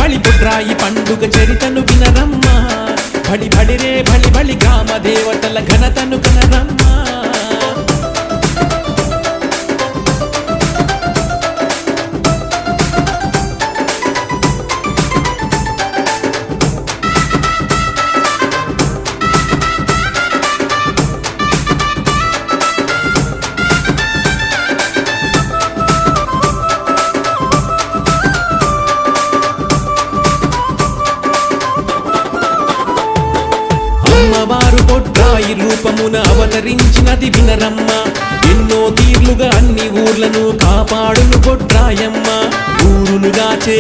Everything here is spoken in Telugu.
బళి బుడ్రాయి పండుగ చరితను వినరమ్మా బళి బళిరే బళి బళి గ్రామ దేవతల ఘనతను కనరమ్మా అమ్మవారు బొడ్రాయి రూపమున అవతరించినది వినరమ్మ ఎన్నో తీర్లుగా అన్ని ఊర్లను కాపాడును బొడ్రాయమ్మ ఊరును గాచే